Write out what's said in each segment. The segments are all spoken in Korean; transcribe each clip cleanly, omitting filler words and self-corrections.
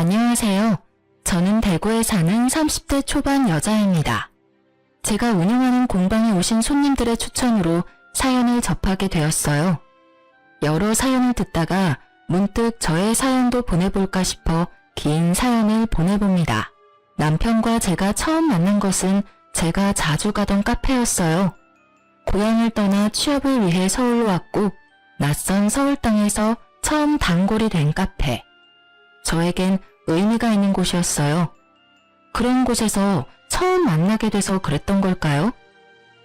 안녕하세요. 저는 대구에 사는 30대 초반 여자입니다. 제가 운영하는 공방에 오신 손님들의 추천으로 사연을 접하게 되었어요. 여러 사연을 듣다가 문득 저의 사연도 보내볼까 싶어 긴 사연을 보내봅니다. 남편과 제가 처음 만난 것은 제가 자주 가던 카페였어요. 고향을 떠나 취업을 위해 서울로 왔고 낯선 서울 땅에서 처음 단골이 된 카페. 저에겐 의미가 있는 곳이었어요. 그런 곳에서 처음 만나게 돼서 그랬던 걸까요?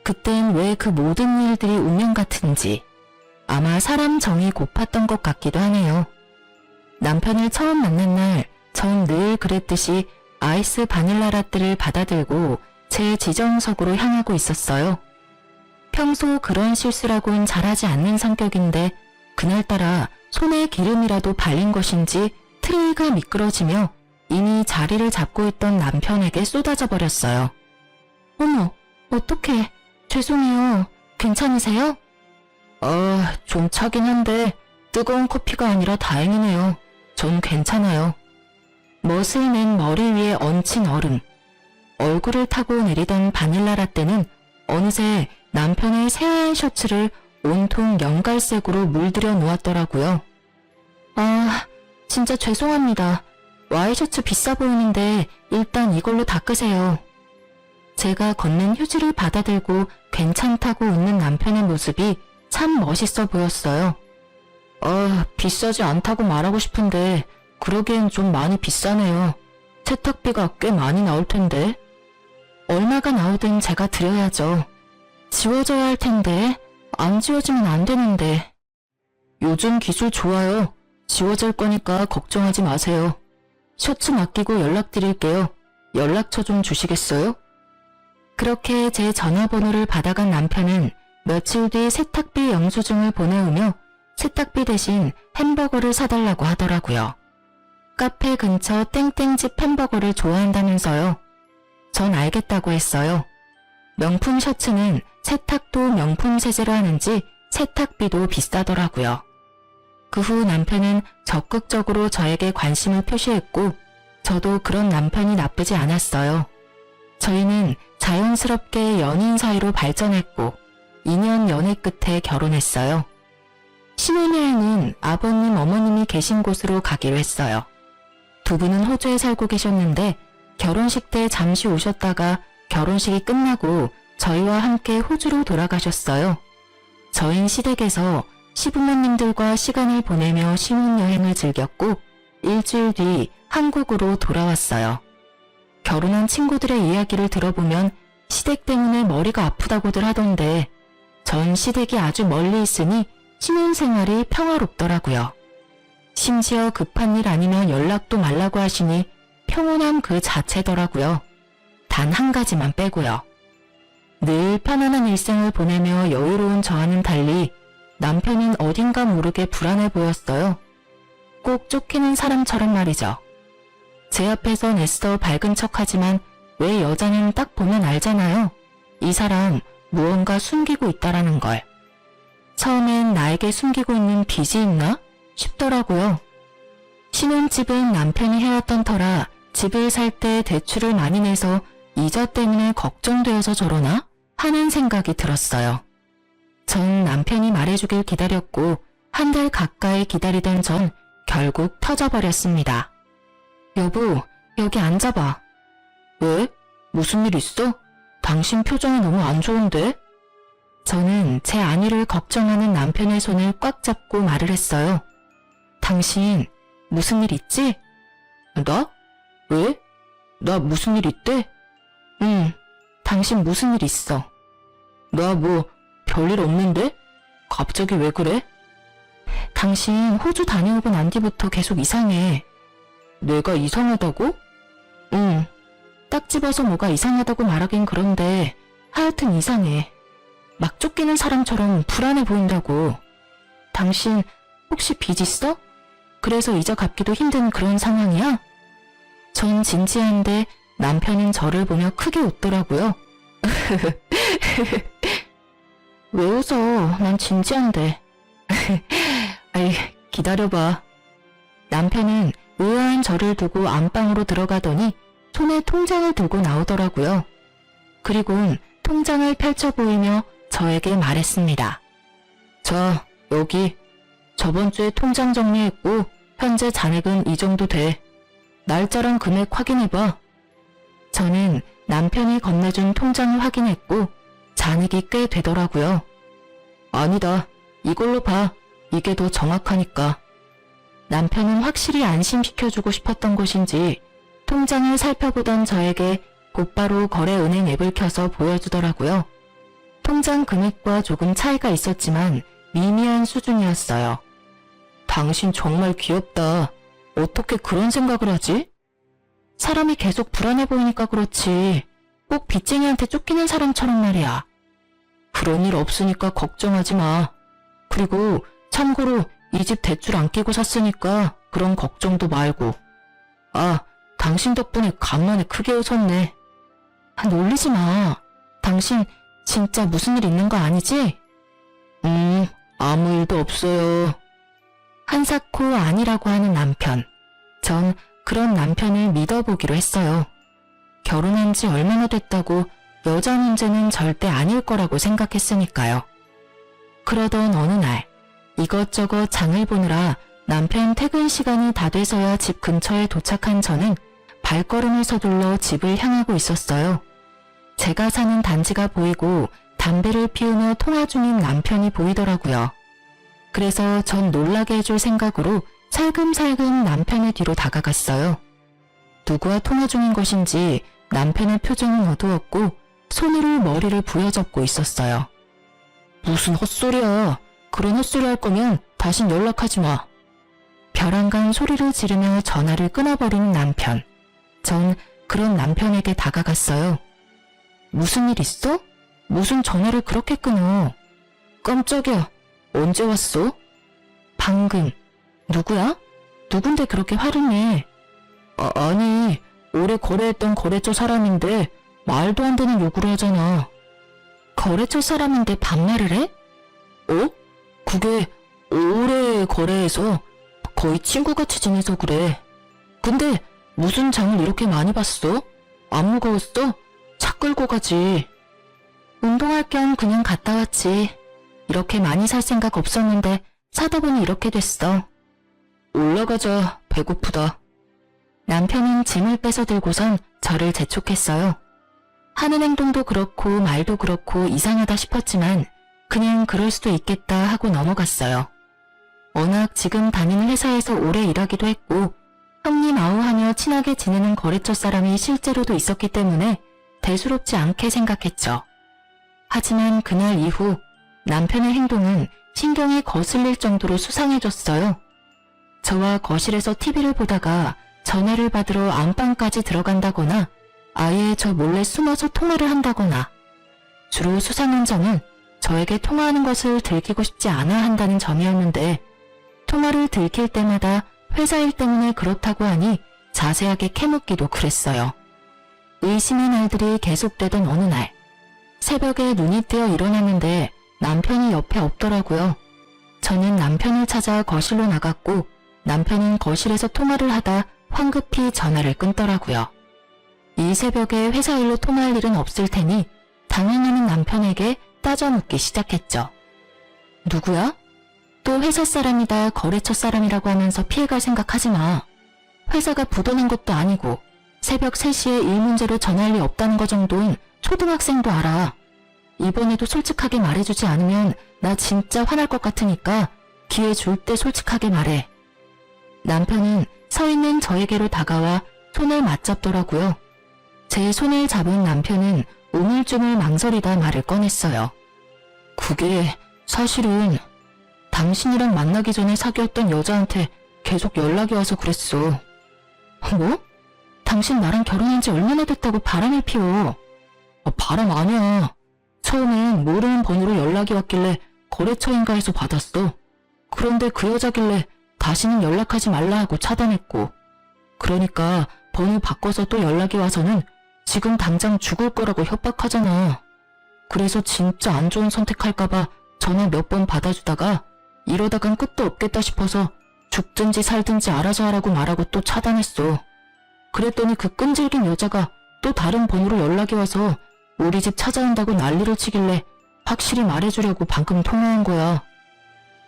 그땐 왜 그 모든 일들이 운명 같은지 아마 사람 정이 고팠던 것 같기도 하네요. 남편을 처음 만난 날 전 늘 그랬듯이 아이스 바닐라 라떼를 받아들고 제 지정석으로 향하고 있었어요. 평소 그런 실수라고는 잘하지 않는 성격인데 그날따라 손에 기름이라도 발린 것인지 트레이가 미끄러지며 이미 자리를 잡고 있던 남편에게 쏟아져 버렸어요. 어머, 어떡해. 죄송해요. 괜찮으세요? 좀 차긴 한데 뜨거운 커피가 아니라 다행이네요. 전 괜찮아요. 멋을 낸 머리 위에 얹힌 얼음. 얼굴을 타고 내리던 바닐라 라떼는 어느새 남편의 새하얀 셔츠를 온통 연갈색으로 물들여 놓았더라고요. 진짜 죄송합니다. 와이셔츠 비싸 보이는데 일단 이걸로 닦으세요. 제가 건넨 휴지를 받아들고 괜찮다고 웃는 남편의 모습이 참 멋있어 보였어요. 비싸지 않다고 말하고 싶은데 그러기엔 좀 많이 비싸네요. 세탁비가 꽤 많이 나올 텐데. 얼마가 나오든 제가 드려야죠. 지워져야 할 텐데 안 지워지면 안 되는데. 요즘 기술 좋아요. 지워질 거니까 걱정하지 마세요. 셔츠 맡기고 연락드릴게요. 연락처 좀 주시겠어요? 그렇게 제 전화번호를 받아간 남편은 며칠 뒤 세탁비 영수증을 보내오며 세탁비 대신 햄버거를 사달라고 하더라고요. 카페 근처 땡땡집 햄버거를 좋아한다면서요. 전 알겠다고 했어요. 명품 셔츠는 세탁도 명품 세제로 하는지 세탁비도 비싸더라고요. 그 후 남편은 적극적으로 저에게 관심을 표시했고 저도 그런 남편이 나쁘지 않았어요. 저희는 자연스럽게 연인 사이로 발전했고 2년 연애 끝에 결혼했어요. 신혼여행은 아버님, 어머님이 계신 곳으로 가기로 했어요. 두 분은 호주에 살고 계셨는데 결혼식 때 잠시 오셨다가 결혼식이 끝나고 저희와 함께 호주로 돌아가셨어요. 저희는 시댁에서 시부모님들과 시간을 보내며 신혼여행을 즐겼고 일주일 뒤 한국으로 돌아왔어요. 결혼한 친구들의 이야기를 들어보면 시댁 때문에 머리가 아프다고들 하던데 전 시댁이 아주 멀리 있으니 신혼생활이 평화롭더라고요. 심지어 급한 일 아니면 연락도 말라고 하시니 평온함 그 자체더라고요. 단 한 가지만 빼고요. 늘 편안한 일생을 보내며 여유로운 저와는 달리 남편은 어딘가 모르게 불안해 보였어요. 꼭 쫓기는 사람처럼 말이죠. 제 앞에선 애써 밝은 척하지만 왜 여자는 딱 보면 알잖아요. 이 사람 무언가 숨기고 있다라는 걸. 처음엔 나에게 숨기고 있는 빚이 있나 싶더라고요. 신혼집은 남편이 해왔던 터라 집을 살 때 대출을 많이 내서 이자 때문에 걱정되어서 저러나 하는 생각이 들었어요. 전 남편이 말해주길 기다렸고 한 달 가까이 기다리던 전 결국 터져버렸습니다. 여보, 여기 앉아봐. 왜? 무슨 일 있어? 당신 표정이 너무 안 좋은데? 저는 제 안위를 걱정하는 남편의 손을 꽉 잡고 말을 했어요. 당신 무슨 일 있지? 나? 왜? 나 무슨 일 있대? 당신 무슨 일 있어? 나 뭐 별일 없는데? 갑자기 왜 그래? 당신 호주 다녀오고 난 뒤부터 계속 이상해. 내가 이상하다고? 딱 집어서 뭐가 이상하다고 말하긴 그런데 하여튼 이상해. 막 쫓기는 사람처럼 불안해 보인다고. 당신 혹시 빚 있어? 그래서 이자 갚기도 힘든 그런 상황이야? 전 진지한데 남편은 저를 보며 크게 웃더라고요. 왜 웃어? 난 진지한데. 아이, 기다려봐. 남편은 의아한 저를 두고 안방으로 들어가더니 손에 통장을 들고 나오더라고요. 그리곤 통장을 펼쳐 보이며 저에게 말했습니다. 자, 여기 저번 주에 통장 정리했고 현재 잔액은 이 정도 돼. 날짜랑 금액 확인해봐. 저는 남편이 건네준 통장을 확인했고 잔액이 꽤 되더라고요. 아니다. 이걸로 봐. 이게 더 정확하니까. 남편은 확실히 안심시켜주고 싶었던 것인지 통장을 살펴보던 저에게 곧바로 거래은행 앱을 켜서 보여주더라고요. 통장 금액과 조금 차이가 있었지만 미미한 수준이었어요. 당신 정말 귀엽다. 어떻게 그런 생각을 하지? 사람이 계속 불안해 보이니까 그렇지. 꼭 빚쟁이한테 쫓기는 사람처럼 말이야. 그런 일 없으니까 걱정하지 마. 그리고 참고로 이 집 대출 안 끼고 샀으니까 그런 걱정도 말고. 아, 당신 덕분에 간만에 크게 웃었네. 아, 놀리지 마. 당신 진짜 무슨 일 있는 거 아니지? 아무 일도 없어요. 한사코 아니라고 하는 남편. 전 그런 남편을 믿어보기로 했어요. 결혼한 지 얼마나 됐다고 여자 문제는 절대 아닐 거라고 생각했으니까요. 그러던 어느 날 이것저것 장을 보느라 남편 퇴근 시간이 다 돼서야 집 근처에 도착한 저는 발걸음을 서둘러 집을 향하고 있었어요. 제가 사는 단지가 보이고 담배를 피우며 통화 중인 남편이 보이더라고요. 그래서 전 놀라게 해줄 생각으로 살금살금 남편의 뒤로 다가갔어요. 누구와 통화 중인 것인지 남편의 표정은 어두웠고 손으로 머리를 부여잡고 있었어요. 무슨 헛소리야. 그런 헛소리 할 거면 다신 연락하지 마. 벼랑간 소리를 지르며 전화를 끊어버리는 남편. 전 그런 남편에게 다가갔어요. 무슨 일 있어? 무슨 전화를 그렇게 끊어? 깜짝이야. 언제 왔어? 방금. 누구야? 누군데 그렇게 화를 내? 아니, 오래 거래했던 거래처 사람인데 말도 안 되는 요구를 하잖아. 거래처 사람인데 반말을 해? 어? 그게 오래 거래해서 거의 친구같이 지내서 그래. 근데 무슨 장을 이렇게 많이 봤어? 안 무거웠어? 차 끌고 가지. 운동할 겸 그냥 갔다 왔지. 이렇게 많이 살 생각 없었는데 사다 보니 이렇게 됐어. 올라가자. 배고프다. 남편은 짐을 뺏어 들고선 저를 재촉했어요. 하는 행동도 그렇고 말도 그렇고 이상하다 싶었지만 그냥 그럴 수도 있겠다 하고 넘어갔어요. 워낙 지금 다니는 회사에서 오래 일하기도 했고 형님 아우하며 친하게 지내는 거래처 사람이 실제로도 있었기 때문에 대수롭지 않게 생각했죠. 하지만 그날 이후 남편의 행동은 신경이 거슬릴 정도로 수상해졌어요. 저와 거실에서 TV를 보다가 전화를 받으러 안방까지 들어간다거나 아예 저 몰래 숨어서 통화를 한다거나 주로 수상한 점은 저에게 통화하는 것을 들키고 싶지 않아 한다는 점이었는데 통화를 들킬 때마다 회사 일 때문에 그렇다고 하니 자세하게 캐묻기도 그랬어요. 의심의 날들이 계속되던 어느 날 새벽에 눈이 뜨여 일어났는데 남편이 옆에 없더라고요. 저는 남편을 찾아 거실로 나갔고 남편은 거실에서 통화를 하다 황급히 전화를 끊더라고요. 이 새벽에 회사 일로 통화할 일은 없을 테니 당황하는 남편에게 따져 묻기 시작했죠. 누구야? 또 회사 사람이다 거래처 사람이라고 하면서 피해갈 생각하지 마. 회사가 부도난 것도 아니고 새벽 3시에 일 문제로 전화할 리 없다는 거 정도는 초등학생도 알아. 이번에도 솔직하게 말해주지 않으면 나 진짜 화날 것 같으니까 기회 줄 때 솔직하게 말해. 남편은 서 있는 저에게로 다가와 손을 맞잡더라고요. 제 손을 잡은 남편은 우물쭈물 망설이다 말을 꺼냈어요. 그게 사실은 당신이랑 만나기 전에 사귀었던 여자한테 계속 연락이 와서 그랬어. 뭐? 당신 나랑 결혼한 지 얼마나 됐다고 바람을 피워. 바람 아니야. 처음엔 모르는 번호로 연락이 왔길래 거래처인가 해서 받았어. 그런데 그 여자길래 다시는 연락하지 말라 하고 차단했고. 그러니까 번호 바꿔서 또 연락이 와서는 지금 당장 죽을 거라고 협박하잖아. 그래서 진짜 안 좋은 선택할까봐 전화 몇 번 받아주다가 이러다간 끝도 없겠다 싶어서 죽든지 살든지 알아서 하라고 말하고 또 차단했어. 그랬더니 그 끈질긴 여자가 또 다른 번호로 연락이 와서 우리 집 찾아온다고 난리를 치길래 확실히 말해주려고 방금 통화한 거야.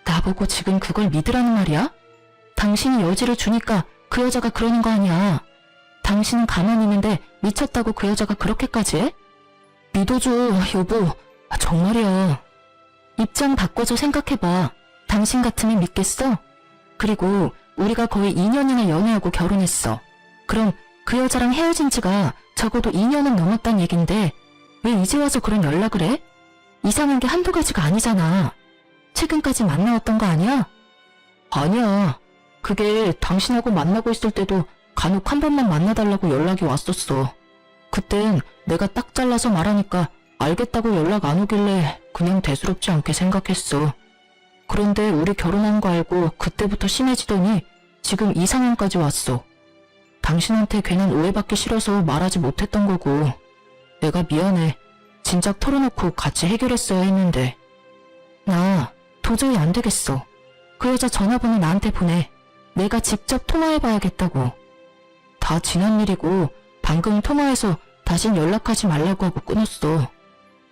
나보고 지금 그걸 믿으라는 말이야? 당신이 여지를 주니까 그 여자가 그러는 거 아니야. 당신은 가만히 있는데 미쳤다고 그 여자가 그렇게까지 해? 믿어줘, 여보. 정말이야. 입장 바꿔서 생각해봐. 당신 같으면 믿겠어? 그리고 우리가 거의 2년이나 연애하고 결혼했어. 그럼 그 여자랑 헤어진 지가 적어도 2년은 넘었단 얘긴데 왜 이제 와서 그런 연락을 해? 이상한 게 한두 가지가 아니잖아. 최근까지 만나왔던 거 아니야? 아니야. 그게 당신하고 만나고 있을 때도 간혹 한 번만 만나달라고 연락이 왔었어. 그땐 내가 딱 잘라서 말하니까 알겠다고 연락 안 오길래 그냥 대수롭지 않게 생각했어. 그런데 우리 결혼한 거 알고 그때부터 심해지더니 지금 이 상황까지 왔어. 당신한테 괜한 오해받기 싫어서 말하지 못했던 거고. 내가 미안해. 진작 털어놓고 같이 해결했어야 했는데. 나 도저히 안 되겠어. 그 여자 전화번호 나한테 보내. 내가 직접 통화해봐야겠다고. 다 지난 일이고 방금 통화해서 다신 연락하지 말라고 하고 끊었어.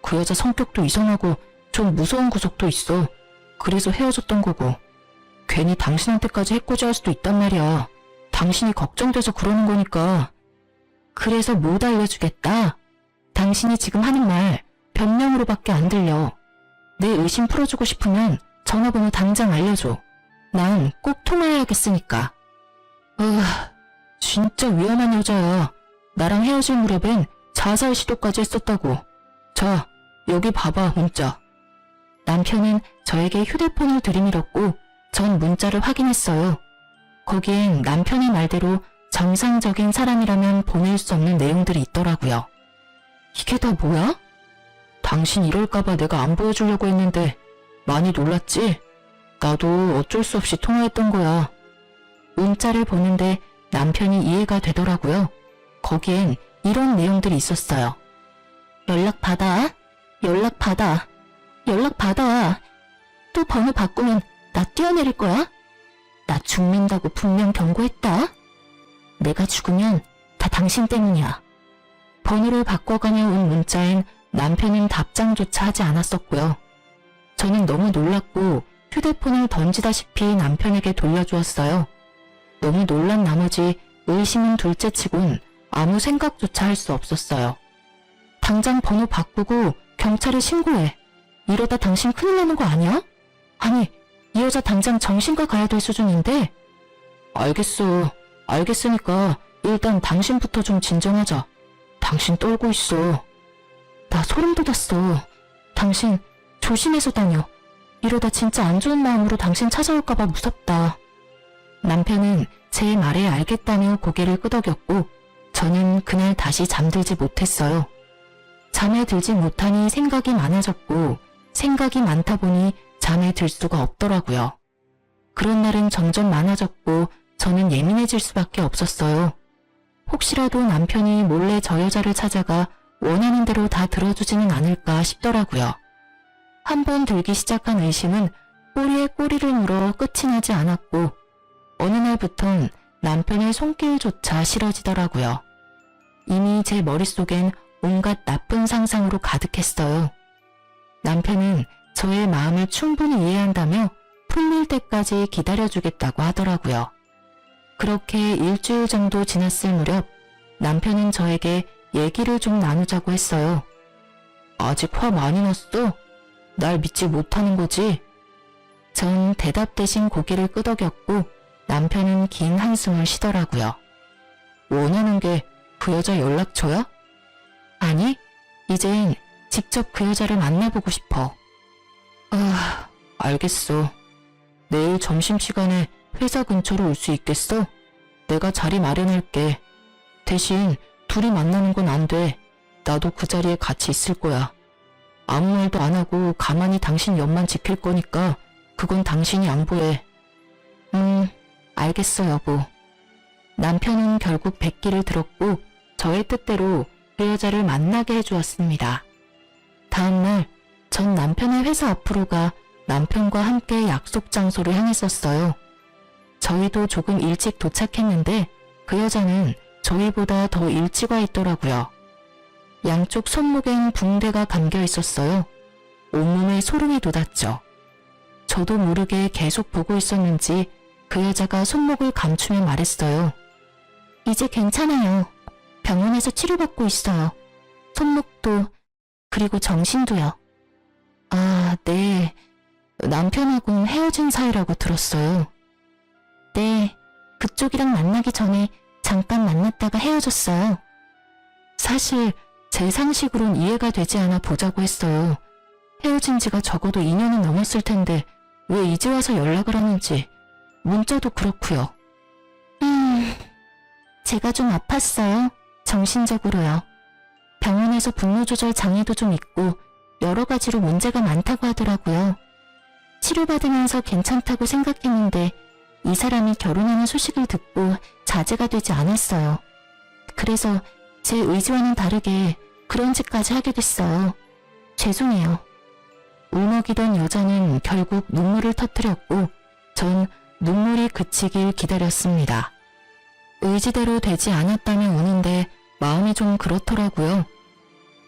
그 여자 성격도 이상하고 좀 무서운 구석도 있어. 그래서 헤어졌던 거고. 괜히 당신한테까지 해코지 할 수도 있단 말이야. 당신이 걱정돼서 그러는 거니까. 그래서 못 알려주겠다. 당신이 지금 하는 말 변명으로밖에 안 들려. 내 의심 풀어주고 싶으면 전화번호 당장 알려줘. 난 꼭 통화해야겠으니까. 진짜 위험한 여자야. 나랑 헤어질 무렵엔 자살 시도까지 했었다고. 자, 여기 봐봐, 문자. 남편은 저에게 휴대폰을 들이밀었고 전 문자를 확인했어요. 거기엔 남편의 말대로 정상적인 사람이라면 보낼 수 없는 내용들이 있더라고요. 이게 다 뭐야? 당신 이럴까봐 내가 안 보여주려고 했는데 많이 놀랐지? 나도 어쩔 수 없이 통화했던 거야. 문자를 보는데 남편이 이해가 되더라고요. 거기엔 이런 내용들이 있었어요. 연락 받아. 연락 받아. 연락 받아. 또 번호 바꾸면 나 뛰어내릴 거야? 나 죽는다고 분명 경고했다. 내가 죽으면 다 당신 때문이야. 번호를 바꿔가며 온 문자엔 남편은 답장조차 하지 않았었고요. 저는 너무 놀랐고 휴대폰을 던지다시피 남편에게 돌려주었어요. 너무 놀란 나머지 의심은 둘째치곤 아무 생각조차 할 수 없었어요. 당장 번호 바꾸고 경찰에 신고해. 이러다 당신 큰일 나는 거 아니야? 아니, 이 여자 당장 정신과 가야 될 수준인데? 알겠어. 알겠으니까 일단 당신부터 좀 진정하자. 당신 떨고 있어. 나 소름 돋았어. 당신 조심해서 다녀. 이러다 진짜 안 좋은 마음으로 당신 찾아올까봐 무섭다. 남편은 제 말에 알겠다며 고개를 끄덕였고 저는 그날 다시 잠들지 못했어요. 잠에 들지 못하니 생각이 많아졌고 생각이 많다 보니 잠에 들 수가 없더라고요. 그런 날은 점점 많아졌고 저는 예민해질 수밖에 없었어요. 혹시라도 남편이 몰래 저 여자를 찾아가 원하는 대로 다 들어주지는 않을까 싶더라고요. 한번 들기 시작한 의심은 꼬리에 꼬리를 물어 끝이 나지 않았고 어느 날부턴 남편의 손길조차 싫어지더라고요. 이미 제 머릿속엔 온갖 나쁜 상상으로 가득했어요. 남편은 저의 마음을 충분히 이해한다며 풀릴 때까지 기다려주겠다고 하더라고요. 그렇게 일주일 정도 지났을 무렵 남편은 저에게 얘기를 좀 나누자고 했어요. 아직 화 많이 났어? 날 믿지 못하는 거지? 전 대답 대신 고개를 끄덕였고 남편은 긴 한숨을 쉬더라고요. 원하는 게 그 여자 연락처야? 아니, 이젠 직접 그 여자를 만나보고 싶어. 알겠어. 내일 점심시간에 회사 근처로 올 수 있겠어? 내가 자리 마련할게. 대신 둘이 만나는 건 안 돼. 나도 그 자리에 같이 있을 거야. 아무 말도 안 하고 가만히 당신 옆만 지킬 거니까 그건 당신이 양보해. 알겠어, 여보. 남편은 결국 뱉기를 들었고 저의 뜻대로 그 여자를 만나게 해주었습니다. 다음날 전 남편의 회사 앞으로 가 남편과 함께 약속 장소를 향했었어요. 저희도 조금 일찍 도착했는데 그 여자는 저희보다 더 일찍 와 있더라고요. 양쪽 손목엔 붕대가 감겨 있었어요. 온몸에 소름이 돋았죠. 저도 모르게 계속 보고 있었는지 그 여자가 손목을 감추며 말했어요. 이제 괜찮아요. 병원에서 치료받고 있어요. 손목도 그리고 정신도요. 아, 네. 남편하고는 헤어진 사이라고 들었어요. 네. 그쪽이랑 만나기 전에 잠깐 만났다가 헤어졌어요. 사실 제 상식으론 이해가 되지 않아 보자고 했어요. 헤어진 지가 적어도 2년은 넘었을 텐데 왜 이제 와서 연락을 하는지. 문자도 그렇고요. 제가 좀 아팠어요. 정신적으로요. 병원에서 분노조절 장애도 좀 있고 여러 가지로 문제가 많다고 하더라고요. 치료받으면서 괜찮다고 생각했는데 이 사람이 결혼하는 소식을 듣고 자제가 되지 않았어요. 그래서 제 의지와는 다르게 그런 짓까지 하게 됐어요. 죄송해요. 울먹이던 여자는 결국 눈물을 터뜨렸고 전 눈물이 그치길 기다렸습니다. 의지대로 되지 않았다며 우는데 마음이 좀 그렇더라고요.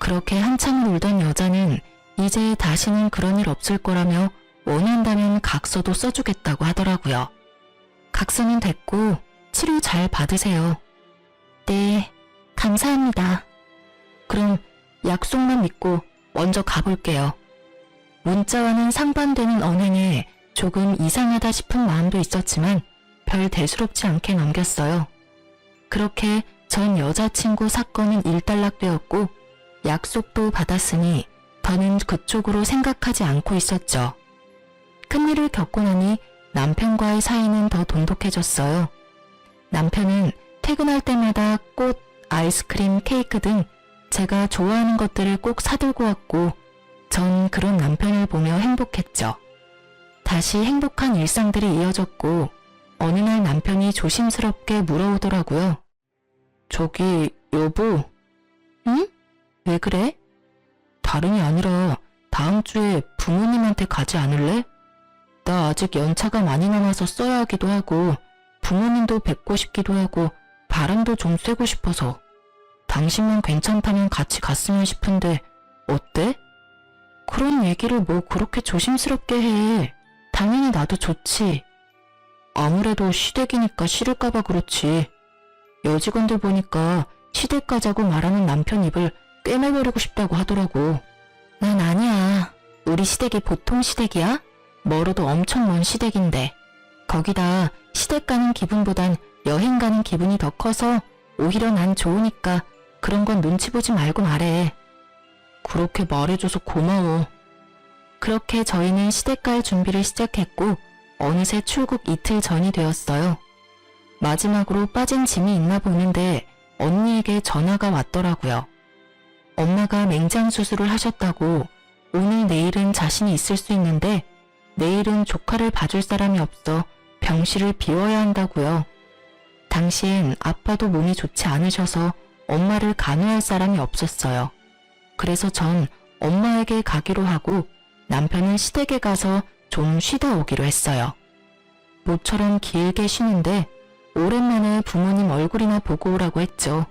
그렇게 한참을 울던 여자는 이제 다시는 그런 일 없을 거라며 원한다면 각서도 써주겠다고 하더라고요. 각서는 됐고 치료 잘 받으세요. 네, 감사합니다. 그럼 약속만 믿고 먼저 가볼게요. 문자와는 상반되는 언행에 조금 이상하다 싶은 마음도 있었지만 별 대수롭지 않게 넘겼어요. 그렇게 전 여자친구 사건은 일단락되었고 약속도 받았으니 더는 그쪽으로 생각하지 않고 있었죠. 큰일을 겪고 나니 남편과의 사이는 더 돈독해졌어요. 남편은 퇴근할 때마다 꽃, 아이스크림, 케이크 등 제가 좋아하는 것들을 꼭 사들고 왔고 전 그런 남편을 보며 행복했죠. 다시 행복한 일상들이 이어졌고 어느 날 남편이 조심스럽게 물어오더라고요. 저기 여보. 응? 왜 그래? 다름이 아니라 다음 주에 부모님한테 가지 않을래? 나 아직 연차가 많이 남아서 써야 하기도 하고 부모님도 뵙고 싶기도 하고 바람도 좀 쐬고 싶어서 당신만 괜찮다면 같이 갔으면 싶은데 어때? 그런 얘기를 뭐 그렇게 조심스럽게 해. 당연히 나도 좋지. 아무래도 시댁이니까 싫을까봐 그렇지. 여직원들 보니까 시댁 가자고 말하는 남편 입을 꿰매버리고 싶다고 하더라고. 난 아니야. 우리 시댁이 보통 시댁이야? 멀어도 엄청 먼 시댁인데. 거기다 시댁 가는 기분보단 여행 가는 기분이 더 커서 오히려 난 좋으니까 그런 건 눈치 보지 말고 말해. 그렇게 말해줘서 고마워. 그렇게 저희는 시댁 갈 준비를 시작했고 어느새 출국 이틀 전이 되었어요. 마지막으로 빠진 짐이 있나 보는데 언니에게 전화가 왔더라고요. 엄마가 맹장 수술을 하셨다고 오늘 내일은 자신이 있을 수 있는데 내일은 조카를 봐줄 사람이 없어 병실을 비워야 한다고요. 당시엔 아빠도 몸이 좋지 않으셔서 엄마를 간호할 사람이 없었어요. 그래서 전 엄마에게 가기로 하고 남편은 시댁에 가서 좀 쉬다 오기로 했어요. 모처럼 길게 쉬는데 오랜만에 부모님 얼굴이나 보고 오라고 했죠.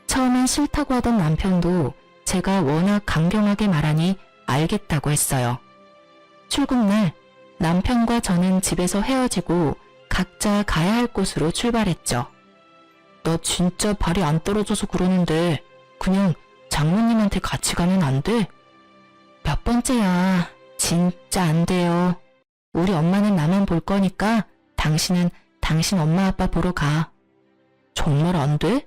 처음엔 싫다고 하던 남편도 제가 워낙 강경하게 말하니 알겠다고 했어요. 출국날 남편과 저는 집에서 헤어지고 각자 가야 할 곳으로 출발했죠. 나 진짜 발이 안 떨어져서 그러는데 그냥 장모님한테 같이 가면 안 돼? 몇 번째야. 진짜 안 돼요. 우리 엄마는 나만 볼 거니까 당신은 당신 엄마 아빠 보러 가. 정말 안 돼?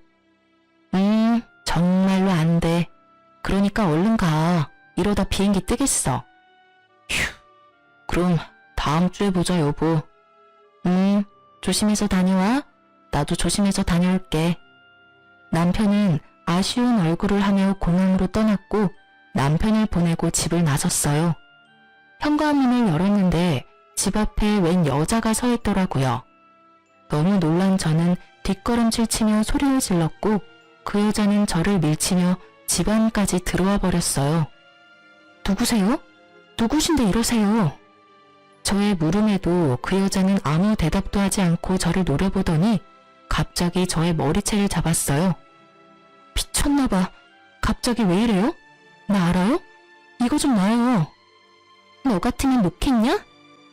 정말로 안 돼. 그러니까 얼른 가. 이러다 비행기 뜨겠어. 휴. 그럼 다음 주에 보자 여보. 조심해서 다녀와. 나도 조심해서 다녀올게. 남편은 아쉬운 얼굴을 하며 공항으로 떠났고 남편을 보내고 집을 나섰어요. 현관문을 열었는데 집 앞에 웬 여자가 서 있더라고요. 너무 놀란 저는 뒷걸음질 치며 소리를 질렀고 그 여자는 저를 밀치며 집 안까지 들어와 버렸어요. 누구세요? 누구신데 이러세요? 저의 물음에도 그 여자는 아무 대답도 하지 않고 저를 노려보더니 갑자기 저의 머리채를 잡았어요. 미쳤나봐. 갑자기 왜 이래요? 나 알아요? 이거 좀 놔요. 너 같으면 놓겠냐?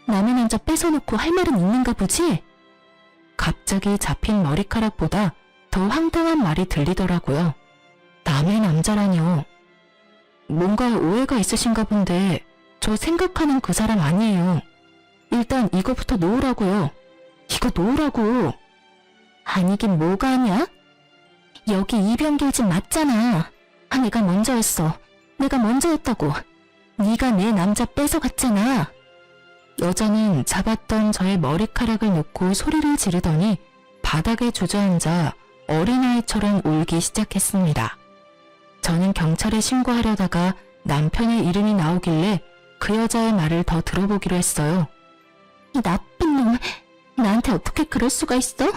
남의 남자 뺏어놓고 할 말은 있는가 보지? 갑자기 잡힌 머리카락보다 더 황당한 말이 들리더라고요. 남의 남자라뇨. 뭔가 오해가 있으신가 본데 저 생각하는 그 사람 아니에요. 일단 이거부터 놓으라고요. 이거 놓으라고. 아니긴 뭐가 아니야? 여기 이병길집 맞잖아. 내가 먼저였어. 내가 먼저였다고. 네가 내 남자 뺏어갔잖아. 여자는 잡았던 저의 머리카락을 놓고 소리를 지르더니 바닥에 주저앉아 어린아이처럼 울기 시작했습니다. 저는 경찰에 신고하려다가 남편의 이름이 나오길래 그 여자의 말을 더 들어보기로 했어요. 이 나쁜 놈, 나한테 어떻게 그럴 수가 있어?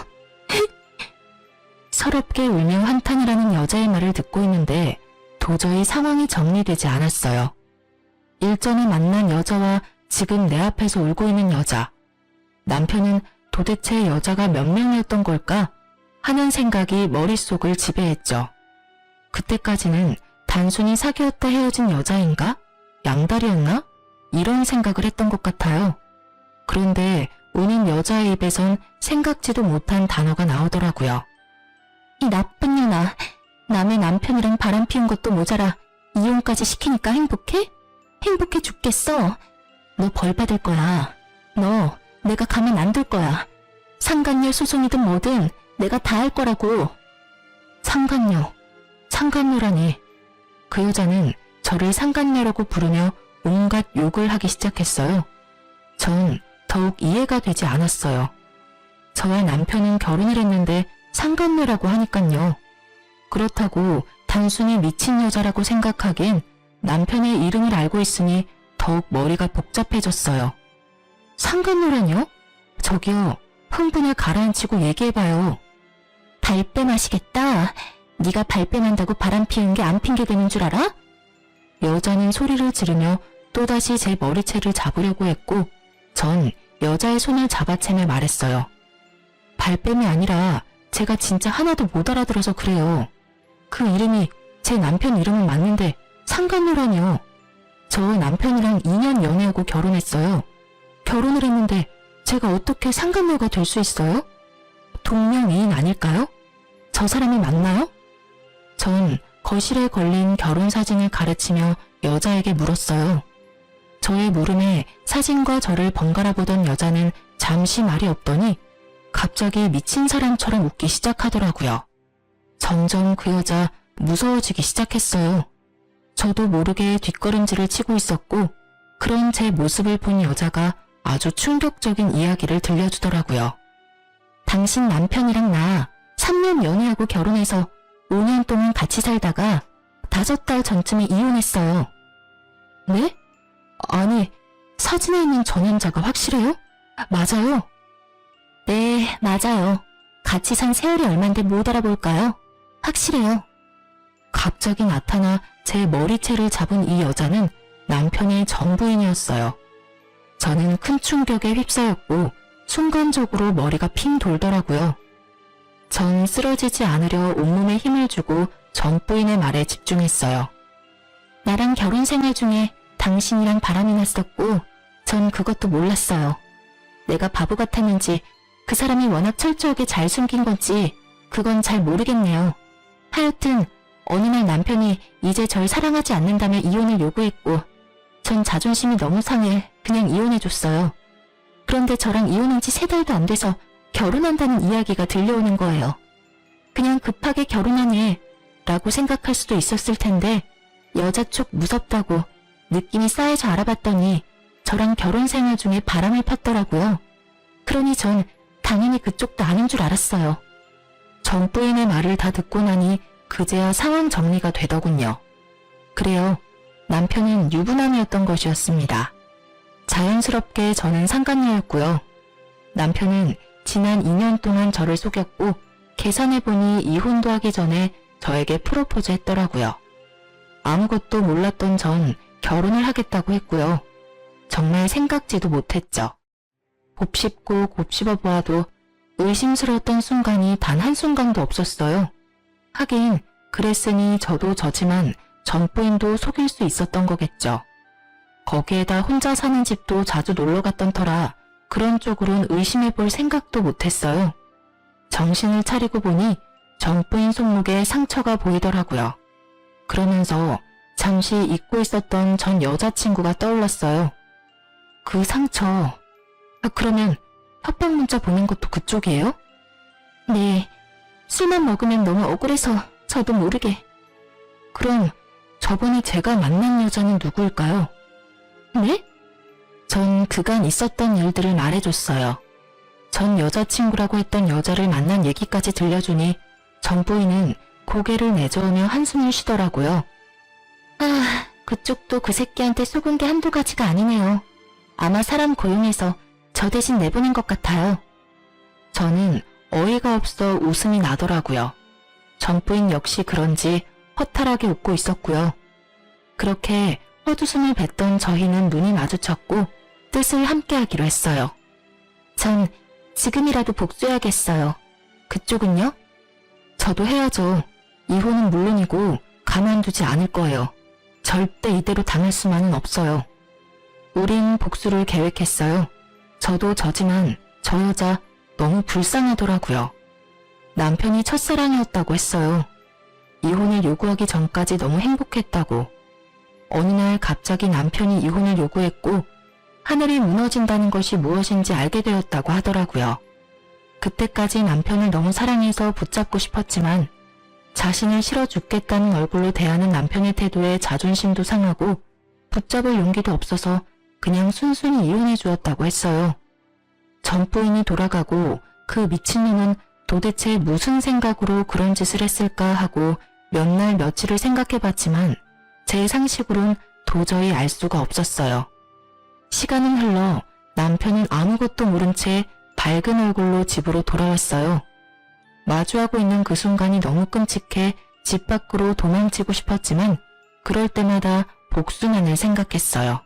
서럽게 울며 한탄이라는 여자의 말을 듣고 있는데 도저히 상황이 정리되지 않았어요. 일전에 만난 여자와 지금 내 앞에서 울고 있는 여자. 남편은 도대체 여자가 몇 명이었던 걸까 하는 생각이 머릿속을 지배했죠. 그때까지는 단순히 사귀었다 헤어진 여자인가? 양다리였나? 이런 생각을 했던 것 같아요. 그런데 우는 여자의 입에선 생각지도 못한 단어가 나오더라고요. 이 나쁜 년아, 남의 남편이랑 바람 피운 것도 모자라 이혼까지 시키니까 행복해? 행복해 죽겠어. 너 벌 받을 거야. 너 내가 가면 안 될 거야. 상간녀 소송이든 뭐든 내가 다 할 거라고. 상간녀, 상간녀라니. 그 여자는 저를 상간녀라고 부르며 온갖 욕을 하기 시작했어요. 전 더욱 이해가 되지 않았어요. 저와 남편은 결혼을 했는데 상간녀라고 하니깐요. 그렇다고 단순히 미친 여자라고 생각하기엔 남편의 이름을 알고 있으니 더욱 머리가 복잡해졌어요. 상간녀라뇨? 저기요, 흥분을 가라앉히고 얘기해봐요. 발뺌 하시겠다. 네가 발뺌한다고 바람 피운 게 안 핑계대는 줄 알아? 여자는 소리를 지르며 또다시 제 머리채를 잡으려고 했고 전 여자의 손을 잡아채며 말했어요. 발뺌이 아니라 제가 진짜 하나도 못 알아들어서 그래요. 그 이름이 제 남편 이름은 맞는데 상간녀라뇨. 저 남편이랑 2년 연애하고 결혼했어요. 결혼을 했는데 제가 어떻게 상간녀가 될 수 있어요? 동명이인 아닐까요? 저 사람이 맞나요? 전 거실에 걸린 결혼사진을 가르치며 여자에게 물었어요. 저의 물음에 사진과 저를 번갈아 보던 여자는 잠시 말이 없더니 갑자기 미친 사람처럼 웃기 시작하더라고요. 점점 그 여자 무서워지기 시작했어요. 저도 모르게 뒷걸음질을 치고 있었고 그런 제 모습을 본 여자가 아주 충격적인 이야기를 들려주더라고요. 당신 남편이랑 나 3년 연애하고 결혼해서 5년 동안 같이 살다가 5달 전쯤에 이혼했어요. 네? 아니, 사진에 있는 저 남자가 확실해요? 맞아요? 네, 맞아요. 같이 산 세월이 얼만데 못 알아볼까요? 확실해요. 갑자기 나타나 제 머리채를 잡은 이 여자는 남편의 전 부인이었어요. 저는 큰 충격에 휩싸였고 순간적으로 머리가 핑 돌더라고요. 전 쓰러지지 않으려 온몸에 힘을 주고 전 부인의 말에 집중했어요. 나랑 결혼 생활 중에 당신이랑 바람이 났었고 전 그것도 몰랐어요. 내가 바보 같았는지 그 사람이 워낙 철저하게 잘 숨긴 건지 그건 잘 모르겠네요. 하여튼 어느 날 남편이 이제 절 사랑하지 않는다며 이혼을 요구했고 전 자존심이 너무 상해 그냥 이혼해줬어요. 그런데 저랑 이혼한 지 3달도 안 돼서 결혼한다는 이야기가 들려오는 거예요. 그냥 급하게 결혼하네 라고 생각할 수도 있었을 텐데 여자 쪽 무섭다고 느낌이 쌓여서 알아봤더니 저랑 결혼 생활 중에 바람을 폈더라고요. 그러니 전 당연히 그쪽도 아는 줄 알았어요. 전 부인의 말을 다 듣고 나니 그제야 상황 정리가 되더군요. 그래요. 남편은 유부남이었던 것이었습니다. 자연스럽게 저는 상간녀였고요. 남편은 지난 2년 동안 저를 속였고 계산해보니 이혼도 하기 전에 저에게 프로포즈 했더라고요. 아무것도 몰랐던 전 결혼을 하겠다고 했고요. 정말 생각지도 못했죠. 곱씹고 곱씹어 보아도 의심스러웠던 순간이 단 한순간도 없었어요. 하긴 그랬으니 저도 저지만 전 부인도 속일 수 있었던 거겠죠. 거기에다 혼자 사는 집도 자주 놀러 갔던 터라 그런 쪽으론 의심해 볼 생각도 못했어요. 정신을 차리고 보니 전 부인 손목에 상처가 보이더라고요. 그러면서 잠시 잊고 있었던 전 여자친구가 떠올랐어요. 그 상처, 그러면 협박 문자 보낸 것도 그쪽이에요? 네, 술만 먹으면 너무 억울해서 저도 모르게. 그럼 저번에 제가 만난 여자는 누구일까요? 네? 전 그간 있었던 일들을 말해줬어요. 전 여자친구라고 했던 여자를 만난 얘기까지 들려주니 전 부인은 고개를 내저으며 한숨을 쉬더라고요. 아, 그쪽도 그 새끼한테 속은 게 한두 가지가 아니네요. 아마 사람 고용해서 저 대신 내보낸 것 같아요. 저는 어이가 없어 웃음이 나더라고요. 전 부인 역시 그런지 허탈하게 웃고 있었고요. 그렇게 헛웃음을 뱉던 저희는 눈이 마주쳤고 뜻을 함께하기로 했어요. 전 지금이라도 복수해야겠어요. 그쪽은요? 저도 해야죠. 이혼은 물론이고 가만두지 않을 거예요. 절대 이대로 당할 수만은 없어요. 우린 복수를 계획했어요. 저도 저지만 저 여자 너무 불쌍하더라고요. 남편이 첫사랑이었다고 했어요. 이혼을 요구하기 전까지 너무 행복했다고. 어느 날 갑자기 남편이 이혼을 요구했고 하늘이 무너진다는 것이 무엇인지 알게 되었다고 하더라고요. 그때까지 남편을 너무 사랑해서 붙잡고 싶었지만 자신을 싫어 죽겠다는 얼굴로 대하는 남편의 태도에 자존심도 상하고 붙잡을 용기도 없어서 그냥 순순히 이혼해 주었다고 했어요. 전 부인이 돌아가고 그 미친놈은 도대체 무슨 생각으로 그런 짓을 했을까 하고 몇 날 며칠을 생각해봤지만 제 상식으론 도저히 알 수가 없었어요. 시간은 흘러 남편은 아무것도 모른 채 밝은 얼굴로 집으로 돌아왔어요. 마주하고 있는 그 순간이 너무 끔찍해 집 밖으로 도망치고 싶었지만 그럴 때마다 복수만을 생각했어요.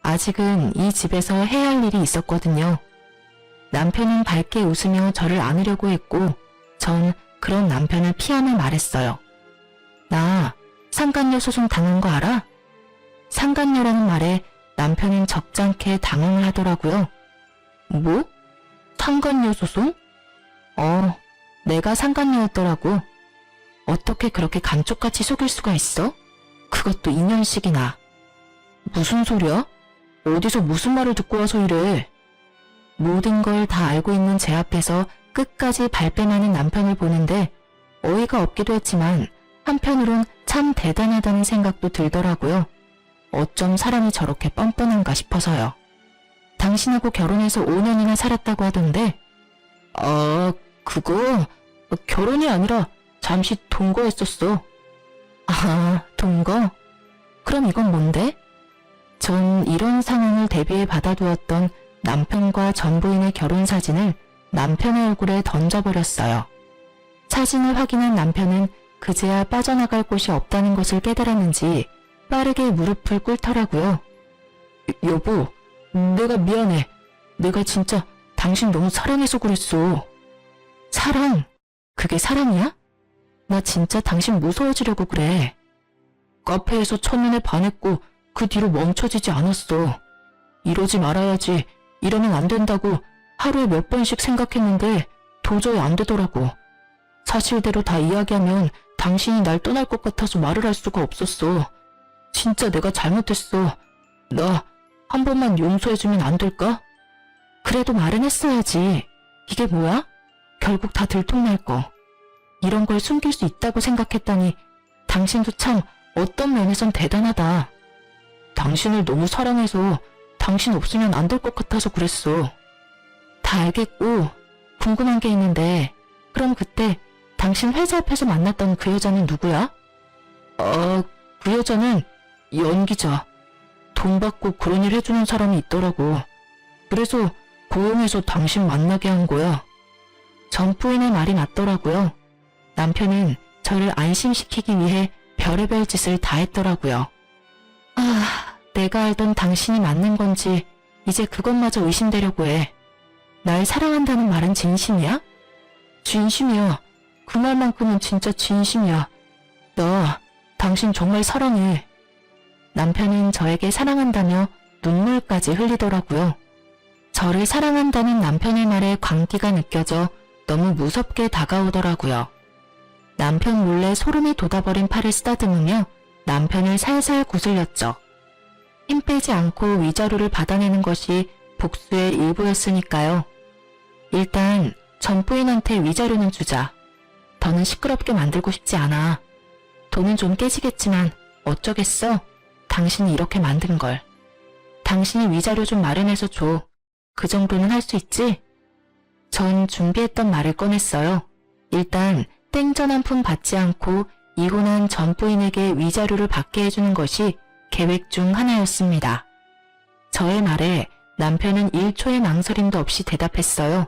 아직은 이 집에서 해야 할 일이 있었거든요. 남편은 밝게 웃으며 저를 안으려고 했고 전 그런 남편을 피하며 말했어요. 나 상간녀 소송 당한 거 알아? 상간녀라는 말에 남편은 적잖게 당황을 하더라고요. 뭐? 상간녀 소송? 내가 상간녀였더라고. 어떻게 그렇게 감쪽같이 속일 수가 있어? 그것도 2년씩이나. 무슨 소리야? 어디서 무슨 말을 듣고 와서 이래? 모든 걸 다 알고 있는 제 앞에서 끝까지 발뺌하는 남편을 보는데 어이가 없기도 했지만 한편으론 참 대단하다는 생각도 들더라고요. 어쩜 사람이 저렇게 뻔뻔한가 싶어서요. 당신하고 결혼해서 5년이나 살았다고 하던데 그거 결혼이 아니라 잠시 동거했었어. 아, 동거? 그럼 이건 뭔데? 전 이런 상황을 대비해 받아두었던 남편과 전 부인의 결혼 사진을 남편의 얼굴에 던져버렸어요. 사진을 확인한 남편은 그제야 빠져나갈 곳이 없다는 것을 깨달았는지 빠르게 무릎을 꿇더라고요. 여보, 내가 미안해. 내가 진짜 당신 너무 사랑해서 그랬어. 사랑? 그게 사랑이야? 나 진짜 당신 무서워지려고 그래. 카페에서 첫눈에 반했고 그 뒤로 멈춰지지 않았어. 이러지 말아야지, 이러면 안 된다고 하루에 몇 번씩 생각했는데 도저히 안 되더라고. 사실대로 다 이야기하면 당신이 날 떠날 것 같아서 말을 할 수가 없었어. 진짜 내가 잘못했어. 나 한 번만 용서해주면 안 될까? 그래도 말은 했어야지. 이게 뭐야? 결국 다 들통날 거. 이런 걸 숨길 수 있다고 생각했다니 당신도 참 어떤 면에선 대단하다. 당신을 너무 사랑해서 당신 없으면 안 될 것 같아서 그랬어. 다 알겠고 궁금한 게 있는데 그럼 그때 당신 회사 앞에서 만났던 그 여자는 누구야? 그 여자는 연기자. 돈 받고 그런 일 해주는 사람이 있더라고. 그래서 고용해서 당신 만나게 한 거야. 전 부인의 말이 맞더라고요. 남편은 저를 안심시키기 위해 별의별 짓을 다 했더라고요. 내가 알던 당신이 맞는 건지 이제 그것마저 의심되려고 해. 날 사랑한다는 말은 진심이야? 진심이야. 그 말만큼은 진짜 진심이야. 나 당신 정말 사랑해. 남편은 저에게 사랑한다며 눈물까지 흘리더라고요. 저를 사랑한다는 남편의 말에 광기가 느껴져 너무 무섭게 다가오더라고요. 남편 몰래 소름이 돋아버린 팔을 쓰다듬으며 남편을 살살 구슬렸죠. 힘 빼지 않고 위자료를 받아내는 것이 복수의 일부였으니까요. 일단 전 부인한테 위자료는 주자. 더는 시끄럽게 만들고 싶지 않아. 돈은 좀 깨지겠지만 어쩌겠어? 당신이 이렇게 만든 걸. 당신이 위자료 좀 마련해서 줘. 그 정도는 할 수 있지? 전 준비했던 말을 꺼냈어요. 일단 땡전 한 푼 받지 않고 이혼한 전 부인에게 위자료를 받게 해주는 것이 계획 중 하나였습니다. 저의 말에 남편은 1초의 망설임도 없이 대답했어요.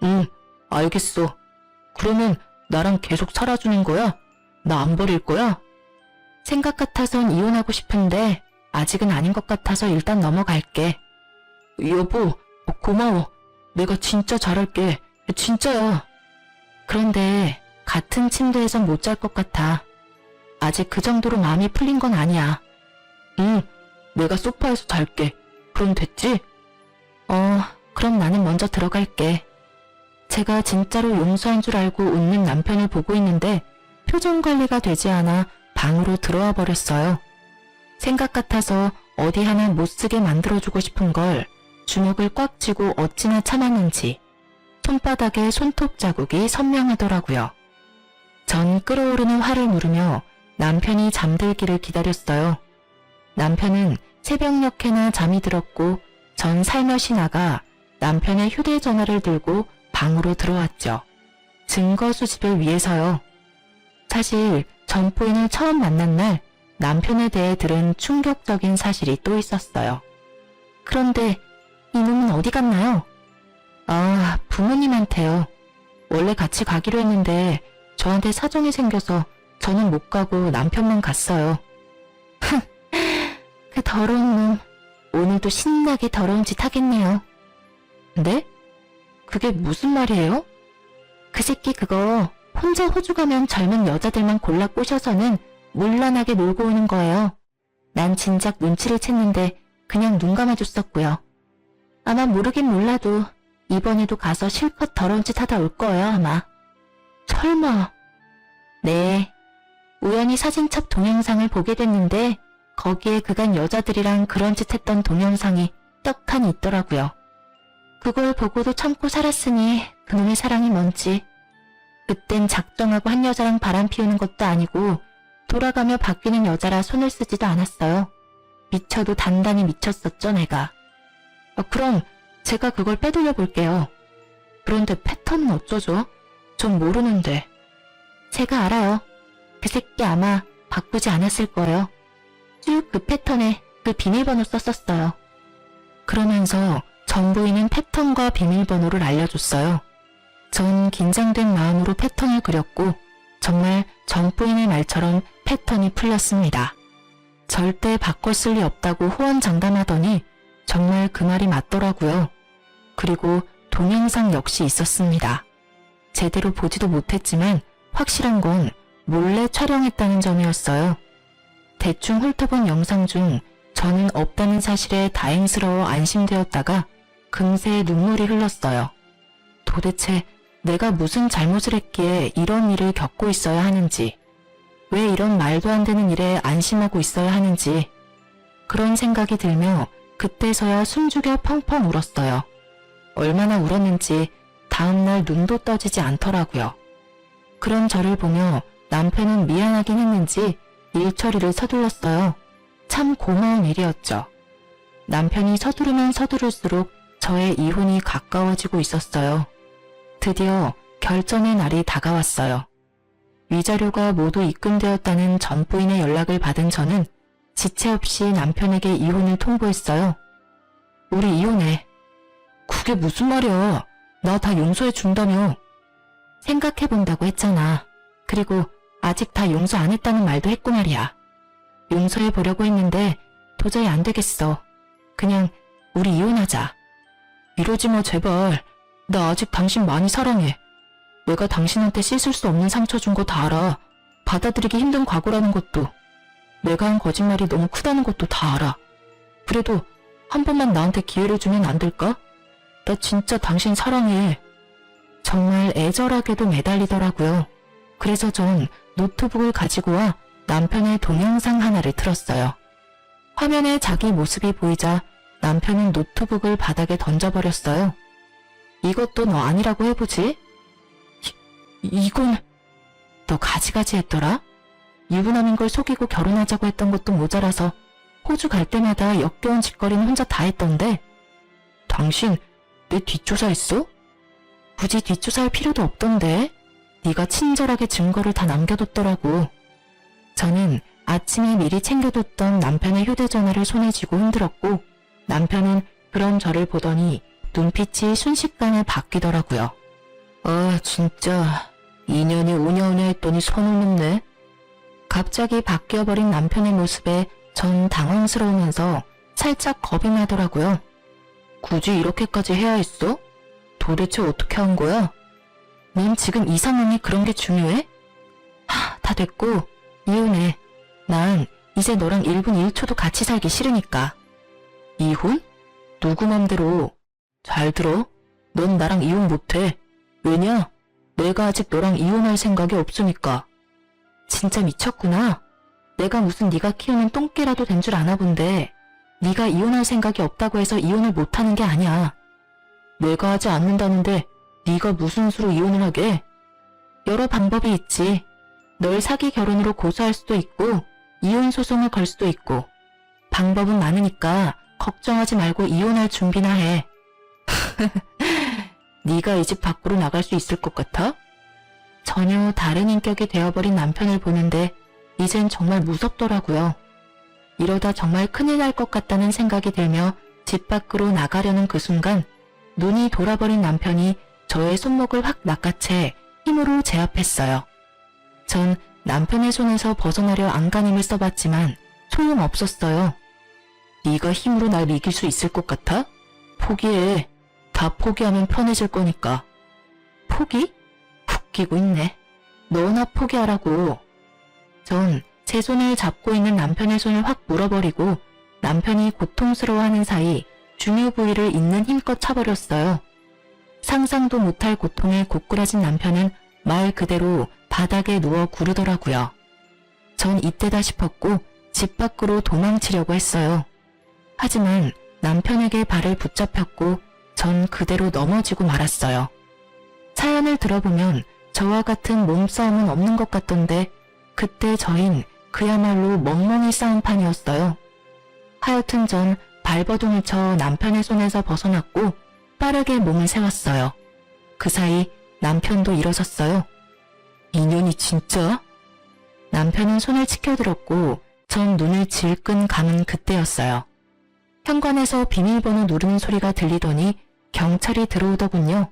응, 알겠어. 그러면 나랑 계속 살아주는 거야? 나 안 버릴 거야? 생각 같아선 이혼하고 싶은데 아직은 아닌 것 같아서 일단 넘어갈게. 여보, 고마워. 내가 진짜 잘할게. 진짜야. 그런데 같은 침대에선 못 잘 것 같아. 아직 그 정도로 마음이 풀린 건 아니야. 응, 내가 소파에서 잘게. 그럼 됐지? 그럼 나는 먼저 들어갈게. 제가 진짜로 용서한 줄 알고 웃는 남편을 보고 있는데 표정 관리가 되지 않아 방으로 들어와 버렸어요. 생각 같아서 어디 하나 못 쓰게 만들어주고 싶은 걸 주먹을 꽉 쥐고 어찌나 참았는지 손바닥에 손톱 자국이 선명하더라고요. 전 끓어오르는 화를 누르며 남편이 잠들기를 기다렸어요. 남편은 새벽녘에나 잠이 들었고 전 살며시 나가 남편의 휴대전화를 들고 방으로 들어왔죠. 증거 수집을 위해서요. 사실 전 부인을 처음 만난 날 남편에 대해 들은 충격적인 사실이 또 있었어요. 그런데 이놈은 어디 갔나요? 부모님한테요. 원래 같이 가기로 했는데 저한테 사정이 생겨서 저는 못 가고 남편만 갔어요. 그 더러운 놈. 오늘도 신나게 더러운 짓 하겠네요. 네? 그게 무슨 말이에요? 그 새끼 그거 혼자 호주 가면 젊은 여자들만 골라 꼬셔서는 물란하게 놀고 오는 거예요. 난 진작 눈치를 챘는데 그냥 눈 감아줬었고요. 아마 모르긴 몰라도 이번에도 가서 실컷 더러운 짓 하다 올 거예요 아마. 설마. 네. 우연히 사진첩 동영상을 보게 됐는데 거기에 그간 여자들이랑 그런 짓 했던 동영상이 떡하니 있더라고요. 그걸 보고도 참고 살았으니 그놈의 사랑이 뭔지. 그땐 작정하고 한 여자랑 바람 피우는 것도 아니고 돌아가며 바뀌는 여자라 손을 쓰지도 않았어요. 미쳐도 단단히 미쳤었죠 내가. 그럼 제가 그걸 빼돌려 볼게요. 그런데 패턴은 어쩌죠? 전 모르는데. 제가 알아요. 그 새끼 아마 바꾸지 않았을 거예요. 쭉 그 패턴에 그 비밀번호 썼었어요. 그러면서 전 부인은 패턴과 비밀번호를 알려줬어요. 전 긴장된 마음으로 패턴을 그렸고 정말 전 부인의 말처럼 패턴이 풀렸습니다. 절대 바꿨을 리 없다고 호언장담하더니 정말 그 말이 맞더라고요. 그리고 동영상 역시 있었습니다. 제대로 보지도 못했지만 확실한 건 몰래 촬영했다는 점이었어요. 대충 훑어본 영상 중 저는 없다는 사실에 다행스러워 안심되었다가 금세 눈물이 흘렀어요. 도대체 내가 무슨 잘못을 했기에 이런 일을 겪고 있어야 하는지, 왜 이런 말도 안 되는 일에 안심하고 있어야 하는지, 그런 생각이 들며 그때서야 숨죽여 펑펑 울었어요. 얼마나 울었는지 다음날 눈도 떠지지 않더라고요. 그런 저를 보며 남편은 미안하긴 했는지 일 처리를 서둘렀어요. 참 고마운 일이었죠. 남편이 서두르면 서두를수록 저의 이혼이 가까워지고 있었어요. 드디어 결전의 날이 다가왔어요. 위자료가 모두 입금되었다는 전 부인의 연락을 받은 저는 지체 없이 남편에게 이혼을 통보했어요. 우리 이혼해. 그게 무슨 말이야. 나 다 용서해 준다며. 생각해본다고 했잖아. 그리고 아직 다 용서 안 했다는 말도 했고 말이야. 용서해 보려고 했는데 도저히 안 되겠어. 그냥 우리 이혼하자. 이러지 마, 제발. 나 아직 당신 많이 사랑해. 내가 당신한테 씻을 수 없는 상처 준 거 다 알아. 받아들이기 힘든 과거라는 것도. 내가 한 거짓말이 너무 크다는 것도 다 알아. 그래도 한 번만 나한테 기회를 주면 안 될까? 나 진짜 당신 사랑해. 정말 애절하게도 매달리더라고요. 그래서 전 노트북을 가지고 와 남편의 동영상 하나를 틀었어요. 화면에 자기 모습이 보이자 남편은 노트북을 바닥에 던져버렸어요. 이것도 너 아니라고 해보지? 이건... 너 가지가지 했더라? 유부남인 걸 속이고 결혼하자고 했던 것도 모자라서 호주 갈 때마다 역겨운 짓거리는 혼자 다 했던데 당신 내 뒷조사했어? 굳이 뒷조사할 필요도 없던데 네가 친절하게 증거를 다 남겨뒀더라고. 저는 아침에 미리 챙겨뒀던 남편의 휴대전화를 손에 쥐고 흔들었고 남편은 그런 저를 보더니 눈빛이 순식간에 바뀌더라고요. 아 진짜 2년이 오냐오냐 했더니 손을 놓네. 갑자기 바뀌어버린 남편의 모습에 전 당황스러우면서 살짝 겁이 나더라고요. 굳이 이렇게까지 해야 했어? 도대체 어떻게 한 거야? 넌 지금 이 상황이 그런 게 중요해? 다 됐고 이혼해. 난 이제 너랑 1분 1초도 같이 살기 싫으니까. 이혼? 누구 맘대로. 잘 들어. 넌 나랑 이혼 못해. 왜냐? 내가 아직 너랑 이혼할 생각이 없으니까. 진짜 미쳤구나. 내가 무슨 네가 키우는 똥개라도 된 줄 아나 본데 네가 이혼할 생각이 없다고 해서 이혼을 못하는 게 아니야. 내가 하지 않는다는데 네가 무슨 수로 이혼을 하게? 여러 방법이 있지. 널 사기 결혼으로 고소할 수도 있고 이혼 소송을 걸 수도 있고 방법은 많으니까 걱정하지 말고 이혼할 준비나 해. 네가 이 집 밖으로 나갈 수 있을 것 같아? 전혀 다른 인격이 되어버린 남편을 보는데 이젠 정말 무섭더라고요. 이러다 정말 큰일 날 것 같다는 생각이 들며 집 밖으로 나가려는 그 순간 눈이 돌아버린 남편이 저의 손목을 확 낚아채 힘으로 제압했어요. 전 남편의 손에서 벗어나려 안간힘을 써봤지만 소용없었어요. 네가 힘으로 날 이길 수 있을 것 같아? 포기해. 다 포기하면 편해질 거니까. 포기? 웃기고 있네. 너나 포기하라고. 전 제 손을 잡고 있는 남편의 손을 확 물어버리고 남편이 고통스러워하는 사이 중요 부위를 있는 힘껏 차버렸어요. 상상도 못할 고통에 고꾸라진 남편은 말 그대로 바닥에 누워 구르더라고요. 전 이때다 싶었고 집 밖으로 도망치려고 했어요. 하지만 남편에게 발을 붙잡혔고 전 그대로 넘어지고 말았어요. 사연을 들어보면 저와 같은 몸싸움은 없는 것 같던데 그때 저흰 그야말로 멍멍이 싸움판이었어요. 하여튼 전 발버둥을 쳐 남편의 손에서 벗어났고 빠르게 몸을 세웠어요. 그 사이 남편도 일어섰어요. 인연이 진짜? 남편은 손을 치켜들었고 전 눈을 질끈 감은 그때였어요. 현관에서 비밀번호 누르는 소리가 들리더니 경찰이 들어오더군요.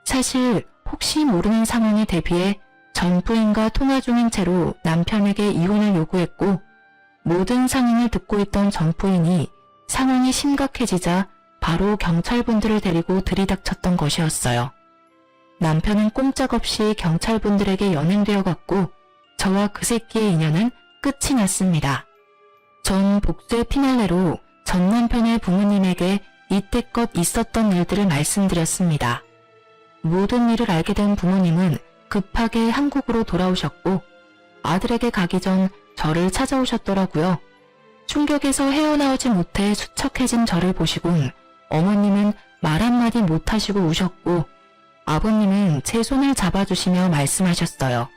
사실 혹시 모르는 상황에 대비해 전 부인과 통화 중인 채로 남편에게 이혼을 요구했고 모든 상황을 듣고 있던 전 부인이 상황이 심각해지자 바로 경찰분들을 데리고 들이닥쳤던 것이었어요. 남편은 꼼짝없이 경찰분들에게 연행되어 갔고 저와 그 새끼의 인연은 끝이 났습니다. 전 복수의 피날레로 전 남편의 부모님에게 이때껏 있었던 일들을 말씀드렸습니다. 모든 일을 알게 된 부모님은 급하게 한국으로 돌아오셨고 아들에게 가기 전 저를 찾아오셨더라고요. 충격에서 헤어나오지 못해 수척해진 저를 보시곤 어머님은 말 한마디 못하시고 우셨고 아버님은 제 손을 잡아주시며 말씀하셨어요.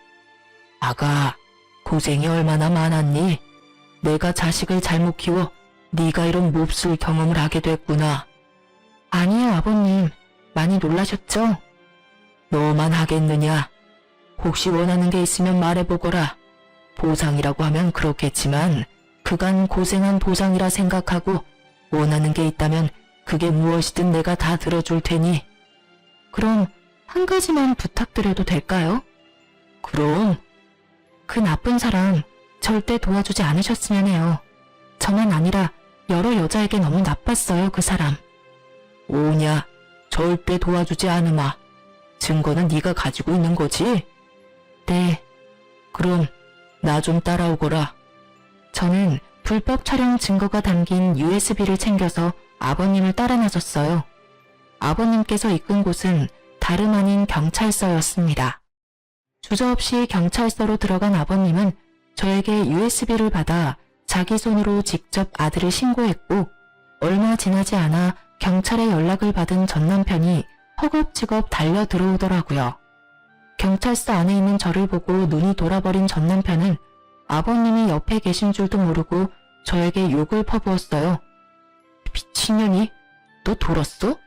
아가, 고생이 얼마나 많았니? 내가 자식을 잘못 키워 네가 이런 몹쓸 경험을 하게 됐구나. 아니요, 아버님. 많이 놀라셨죠? 너만 하겠느냐? 혹시 원하는 게 있으면 말해보거라. 보상이라고 하면 그렇겠지만 그간 고생한 보상이라 생각하고 원하는 게 있다면 그게 무엇이든 내가 다 들어줄 테니. 그럼 한 가지만 부탁드려도 될까요? 그럼. 그 나쁜 사람 절대 도와주지 않으셨으면 해요. 저만 아니라 여러 여자에게 너무 나빴어요, 그 사람. 오냐, 절대 도와주지 않으마. 증거는 네가 가지고 있는 거지? 네, 그럼 나 좀 따라오거라. 저는 불법 촬영 증거가 담긴 USB를 챙겨서 아버님을 따라 나섰어요. 아버님께서 이끈 곳은 다름 아닌 경찰서였습니다. 주저없이 경찰서로 들어간 아버님은 저에게 USB를 받아 자기 손으로 직접 아들을 신고했고, 얼마 지나지 않아 경찰에 연락을 받은 전 남편이 허겁지겁 달려 들어오더라고요. 경찰서 안에 있는 저를 보고 눈이 돌아버린 전 남편은 아버님이 옆에 계신 줄도 모르고 저에게 욕을 퍼부었어요. 미친년이? 너 돌았어?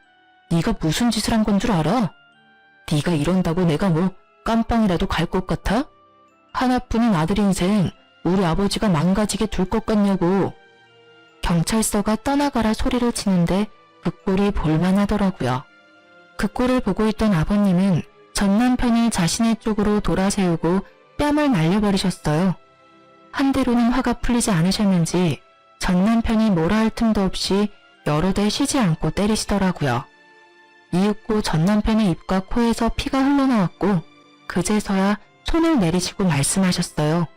네가 무슨 짓을 한 건 줄 알아? 네가 이런다고 내가 뭐 깜빵이라도 갈 것 같아? 하나뿐인 아들 인생 우리 아버지가 망가지게 둘 것 같냐고. 경찰서가 떠나가라 소리를 치는데 그 꼴이 볼만하더라고요. 그 꼴을 보고 있던 아버님은 전 남편이 자신의 쪽으로 돌아세우고 뺨을 날려버리셨어요. 한 대로는 화가 풀리지 않으셨는지 전 남편이 뭐라 할 틈도 없이 여러 대 쉬지 않고 때리시더라고요. 이윽고 전 남편의 입과 코에서 피가 흘러나왔고 그제서야 손을 내리시고 말씀하셨어요.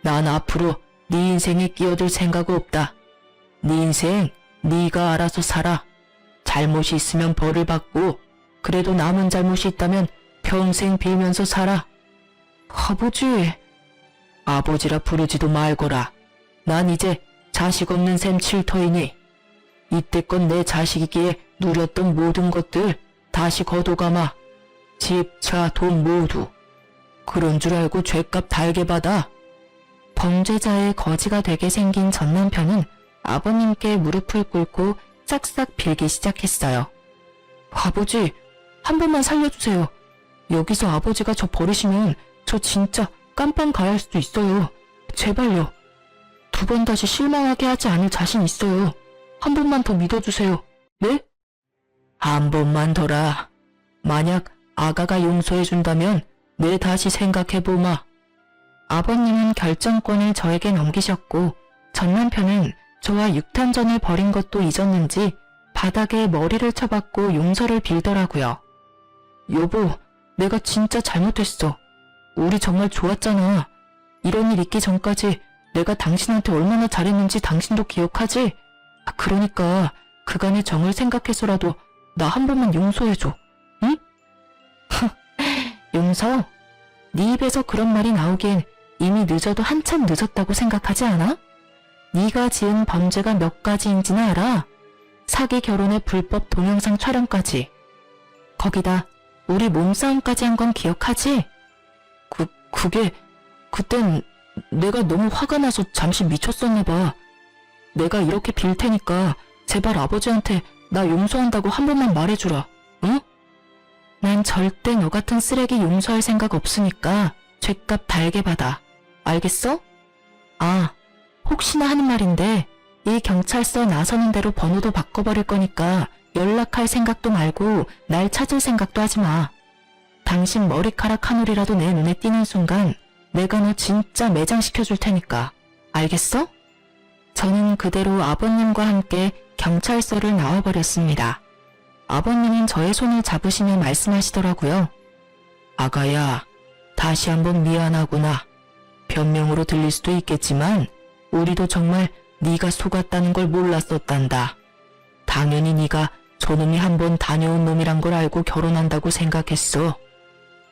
난 앞으로 네 인생에 끼어들 생각 없다. 네 인생 네가 알아서 살아. 잘못이 있으면 벌을 받고 그래도 남은 잘못이 있다면 평생 빌면서 살아. 아버지, 아버지라 부르지도 말거라. 난 이제 자식 없는 셈 칠터이니 이때껏 내 자식이기에 누렸던 모든 것들 다시 거둬가마. 집, 차, 돈 모두. 그런 줄 알고 죗값 달게 받아. 범죄자의 거지가 되게 생긴 전 남편은 아버님께 무릎을 꿇고 싹싹 빌기 시작했어요. 아버지, 한 번만 살려주세요. 여기서 아버지가 저 버리시면 저 진짜 깜빵 가야 할 수도 있어요. 제발요. 2번 다시 실망하게 하지 않을 자신 있어요. 한 번만 더 믿어주세요. 네? 한 번만 더라. 만약 아가가 용서해준다면 내 다시 생각해보마. 아버님은 결정권을 저에게 넘기셨고 전 남편은 저와 육탄전을 벌인 것도 잊었는지 바닥에 머리를 쳐박고 용서를 빌더라고요. 여보, 내가 진짜 잘못했어. 우리 정말 좋았잖아. 이런 일 있기 전까지 내가 당신한테 얼마나 잘했는지 당신도 기억하지? 그러니까 그간의 정을 생각해서라도 나 한 번만 용서해줘. 응? 용서? 네 입에서 그런 말이 나오기엔 이미 늦어도 한참 늦었다고 생각하지 않아? 네가 지은 범죄가 몇 가지인지는 알아? 사기 결혼의 불법 동영상 촬영까지. 거기다 우리 몸싸움까지 한 건 기억하지? 그땐 내가 너무 화가 나서 잠시 미쳤었나 봐. 내가 이렇게 빌 테니까 제발 아버지한테 나 용서한다고 한 번만 말해주라. 응? 난 절대 너 같은 쓰레기 용서할 생각 없으니까 죗값 달게 받아. 알겠어? 아, 혹시나 하는 말인데 이 경찰서 나서는 대로 번호도 바꿔버릴 거니까 연락할 생각도 말고 날 찾을 생각도 하지 마. 당신 머리카락 한 올이라도 내 눈에 띄는 순간 내가 너 진짜 매장시켜줄 테니까. 알겠어? 저는 그대로 아버님과 함께 경찰서를 나와버렸습니다. 아버님은 저의 손을 잡으시며 말씀하시더라고요. 아가야, 다시 한번 미안하구나. 변명으로 들릴 수도 있겠지만 우리도 정말 네가 속았다는 걸 몰랐었단다. 당연히 네가 저놈이 한번 다녀온 놈이란 걸 알고 결혼한다고 생각했어.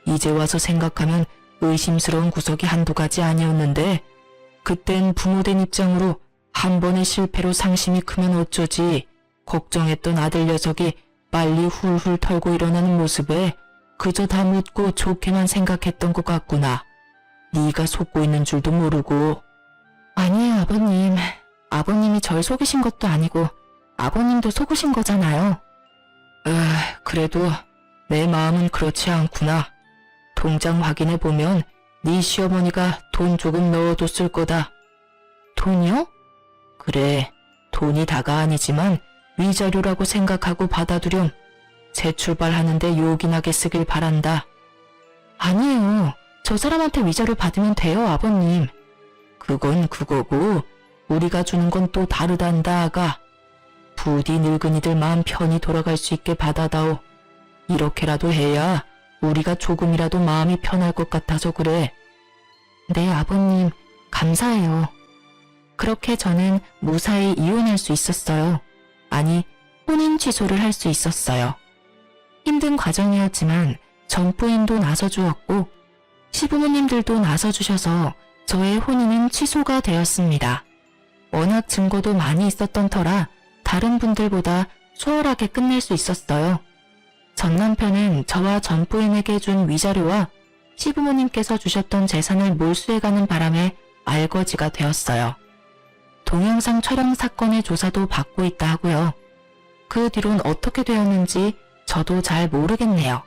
이제 와서 생각하면 의심스러운 구석이 한두 가지 아니었는데 그땐 부모된 입장으로 한 번의 실패로 상심이 크면 어쩌지 걱정했던 아들 녀석이 빨리 훌훌 털고 일어나는 모습에 그저 다 묻고 좋게만 생각했던 것 같구나. 네가 속고 있는 줄도 모르고. 아니에요, 아버님. 아버님이 절 속이신 것도 아니고 아버님도 속으신 거잖아요. 그래도 내 마음은 그렇지 않구나. 통장 확인해보면 네 시어머니가 돈 조금 넣어뒀을 거다. 돈이요? 그래, 돈이 다가 아니지만 위자료라고 생각하고 받아두렴. 재출발하는데 요긴하게 쓰길 바란다. 아니에요. 저 사람한테 위자료 받으면 돼요, 아버님. 그건 그거고 우리가 주는 건 또 다르단다, 아가. 부디 늙은이들 마음 편히 돌아갈 수 있게 받아다오. 이렇게라도 해야 우리가 조금이라도 마음이 편할 것 같아서 그래. 네, 아버님, 감사해요. 그렇게 저는 무사히 이혼할 수 있었어요. 아니, 혼인 취소를 할 수 있었어요. 힘든 과정이었지만 전 부인도 나서주었고 시부모님들도 나서주셔서 저의 혼인은 취소가 되었습니다. 워낙 증거도 많이 있었던 터라 다른 분들보다 수월하게 끝낼 수 있었어요. 전 남편은 저와 전 부인에게 준 위자료와 시부모님께서 주셨던 재산을 몰수해가는 바람에 알거지가 되었어요. 동영상 촬영 사건의 조사도 받고 있다 하고요. 그 뒤론 어떻게 되었는지 저도 잘 모르겠네요.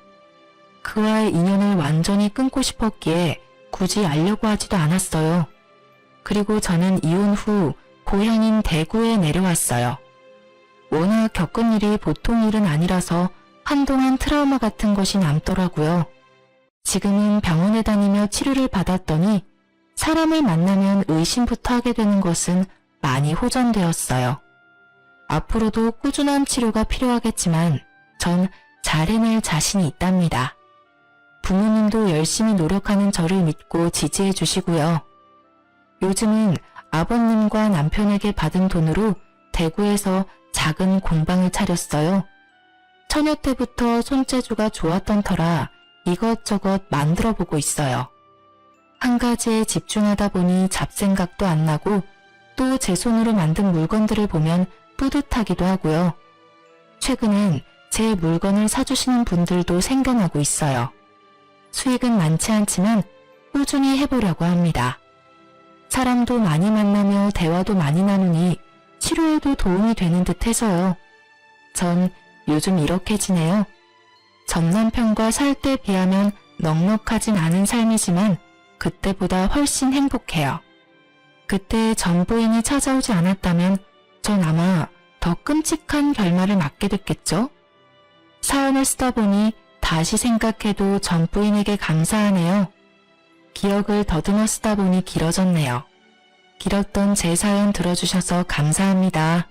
그와의 인연을 완전히 끊고 싶었기에 굳이 알려고 하지도 않았어요. 그리고 저는 이혼 후 고향인 대구에 내려왔어요. 워낙 겪은 일이 보통 일은 아니라서 한동안 트라우마 같은 것이 남더라고요. 지금은 병원에 다니며 치료를 받았더니 사람을 만나면 의심부터 하게 되는 것은 많이 호전되었어요. 앞으로도 꾸준한 치료가 필요하겠지만 전 잘 해낼 자신이 있답니다. 부모님도 열심히 노력하는 저를 믿고 지지해 주시고요. 요즘은 아버님과 남편에게 받은 돈으로 대구에서 작은 공방을 차렸어요. 처녀 때부터 손재주가 좋았던 터라 이것저것 만들어 보고 있어요. 한 가지에 집중하다 보니 잡생각도 안 나고 또 제 손으로 만든 물건들을 보면 뿌듯하기도 하고요. 최근엔 제 물건을 사주시는 분들도 생겨나고 있어요. 수익은 많지 않지만 꾸준히 해보려고 합니다. 사람도 많이 만나며 대화도 많이 나누니 치료에도 도움이 되는 듯 해서요. 전 요즘 이렇게 지내요. 전 남편과 살 때 비하면 넉넉하진 않은 삶이지만 그때보다 훨씬 행복해요. 그때 전 부인이 찾아오지 않았다면 전 아마 더 끔찍한 결말을 맞게 됐겠죠? 사연을 쓰다 보니 다시 생각해도 전 부인에게 감사하네요. 기억을 더듬어 쓰다 보니 길어졌네요. 길었던 제 사연 들어주셔서 감사합니다.